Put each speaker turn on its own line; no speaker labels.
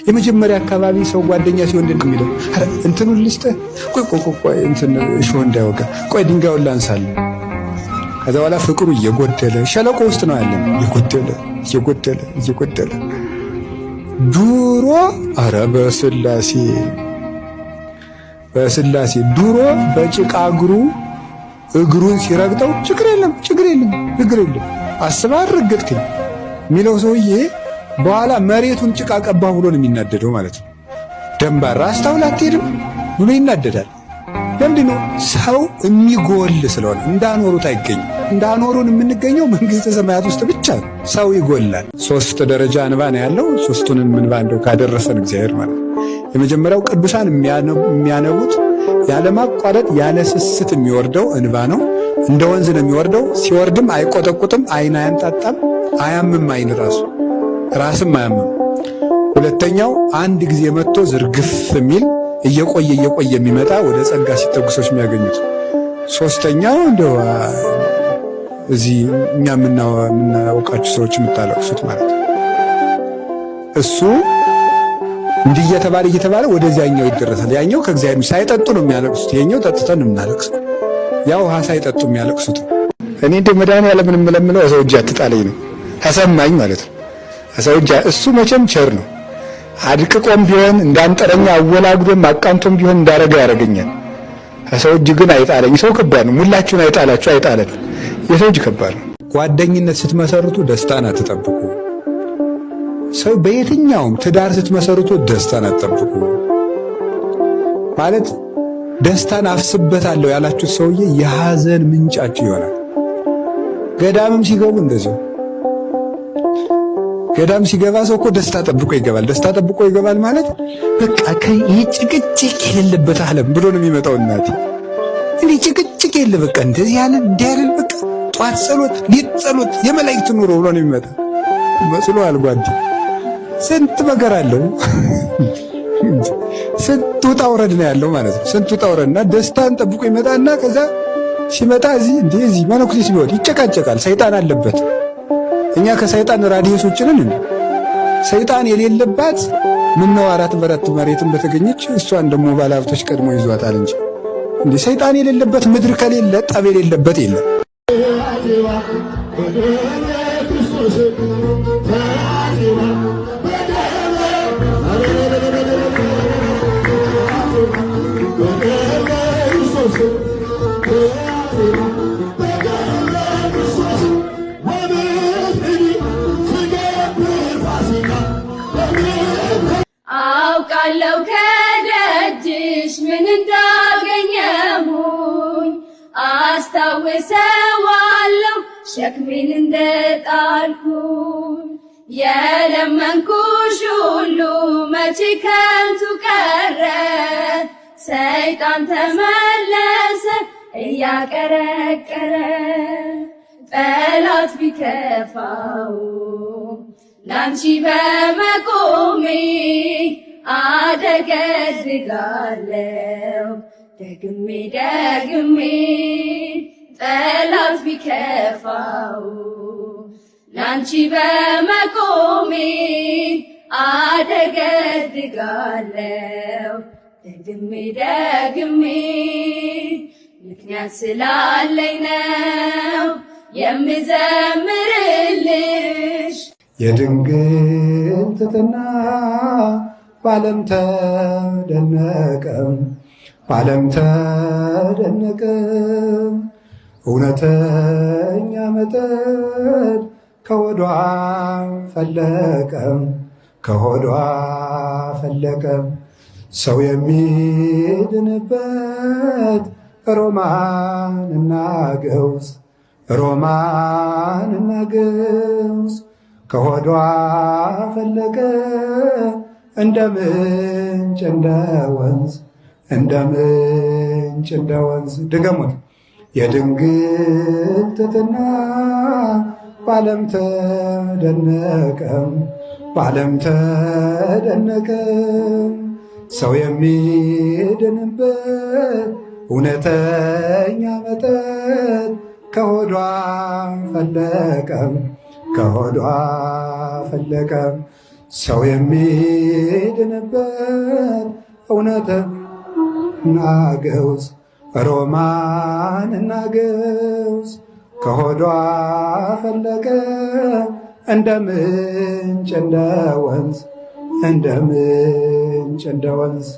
የመጀመሪያ አካባቢ ሰው ጓደኛ ሲሆን እንደሚለው አረ እንትኑን ልስጥህ፣ ቆይ እንትን እሾህ እንዳይወጋ፣ ቆይ ድንጋዩን ላንሳለህ። ከዛ በኋላ ፍቅሩ እየጎደለ ሸለቆ ውስጥ ነው ያለው፣ እየጎደለ ዱሮ አረ በስላሴ ዱሮ በጭቃ እግሩን ሲረግጠው ችግር የለም አስባር ረገጥከኝ የሚለው ሰውዬ በኋላ መሬቱን ጭቃ ቀባ ብሎ ነው የሚናደደው ማለት ነው። ደንባራ አስታውል አትሄድም ብሎ ይናደዳል። ለምንድነው? ሰው የሚጎል ስለሆነ እንዳኖሩት አይገኝም። እንዳኖሩን የምንገኘው መንግስተ ሰማያት ውስጥ ብቻ ነው። ሰው ይጎላል። 3 ደረጃ እንባ ነው ያለው። 3ቱንም እንባ እንደው ካደረሰን እግዚአብሔር ማለት ነው። የመጀመሪያው ቅዱሳን የሚያነቡት ያለማቋረጥ ያለ ስስት የሚወርደው እንባ ነው። እንደ ወንዝ ነው የሚወርደው። ሲወርድም አይቆጠቁጥም፣ አይን አያንጣጣም፣ አያምም፣ አይን ራስም አያምም። ሁለተኛው አንድ ጊዜ መጥቶ ዝርግፍ የሚል እየቆየ የሚመጣ ወደ ጸጋ ሲጠጉ ሰዎች የሚያገኙት። ሶስተኛው እንደው እዚህ እኛ የምናውቃችሁ ሰዎች የምታለቅሱት ማለት ነው። እሱ እንዲህ እየተባለ ወደዚያኛው ይደረሳል። ያኛው ከእግዚአብሔር ሳይጠጡ ነው የሚያለቅሱት፣ የኛው ጠጥተን ነው የምናለቅሰው። ያው ውሃ ሳይጠጡ የሚያለቅሱት። እኔ እንደ መድኃኒዓለም የምለምነው ሰው እጅ አትጣለኝ ነው፣ ተሰማኝ ማለት ነው። ሰው እጅ እሱ መቼም ቸር ነው። አድቅቆም ቢሆን እንዳንጠረኛ አወላግዶም አቃንቶም ቢሆን እንዳረገ ያረገኛል። ሰው እጅ ግን አይጣለኝ። ሰው ከባድ ነው። ሙላችሁን አይጣላችሁ፣ አይጣለን። የሰው እጅ ከባድ ነው። ጓደኝነት ስትመሰርቱ ደስታን አትጠብቁ። ሰው በየትኛውም ትዳር ስትመሰርቱ ደስታን አትጠብቁ። ማለት ደስታን አፍስበታለሁ ያላችሁት ሰውዬ የሐዘን ምንጫችሁ ይሆናል። ገዳምም ሲገቡ እንደዚሁ ገዳም ሲገባ ሰው እኮ ደስታ ጠብቆ ይገባል። ደስታ ጠብቆ ይገባል ማለት በቃ ይህ ጭቅጭቅ የሌለበት ዓለም ብሎ ነው የሚመጣው። እናቴ እንዴ ጭቅጭቅ የለ በቃ እንደዚህ ያለን እንዲያለን በቃ ጧት ጸሎት፣ ሌት ጸሎት፣ የመላእክት ኑሮ ብሎ ነው የሚመጣ መስሎ አልጓድ። ስንት መከራ አለው፣ ስንት ውጣ ውረድ ነው ያለው ማለት ነው። ስንት ውጣ ውረድና ደስታን ጠብቆ ይመጣና ከዛ ሲመጣ እዚህ መነኩሴ ሲሆን ይጨቃጨቃል። ሰይጣን አለበት። እኛ ከሰይጣን ራዲየስ ውጭ ነን እንዴ? ሰይጣን የሌለባት ምነው 4 በረት መሬትን በተገኘች እሷን ደግሞ ባለሀብቶች ቀድሞ ይዟታል እንጂ እንዴ ሰይጣን የሌለበት ምድር ከሌለ ጠብ የሌለበት የለም።
አውቃለሁ ከደጅሽ ምን እንዳገኘሁኝ፣ አስታውሰዋለሁ ሸክሜን እንደጣልኩኝ። የለመንኩሽ ሁሉ መቼ ከንቱ ቀረ፣ ሰይጣን ተመለሰ እያቀረቀረ። ጠላት ቢከፋው ላንቺ በመቆሜ አደገድጋለሁ ደግሜ። ጠላት ቢከፋው ላንቺ በመቆሜ አደገድጋለሁ ደግሜ። ምክንያት ስላለኝ ነው የምዘምርልሽ።
የድንግል ትሕትና በዓለም ተደነቀ፣ እውነተኛ መጠን ከሆዷ ፈለቀ። ሰው የሚድንበት ሮማንና ገውዝ ከሆዷ ፈለቀ። እንደ ምንጭ እንደ ወንዝ ድገሙት። የድንግል ትሕትና በዓለም ተደነቀ፣ ሰው የሚድንበት እውነተኛ መጠን ከሆዷ ፈለቀ። ሰው የሚድንበት ነበር እውነትና ገውዝ ሮማንና ገውዝ ከሆዷ ፈለቀ እንደ ምንጭ እንደ ወንዝ እንደ ምንጭ እንደ ወንዝ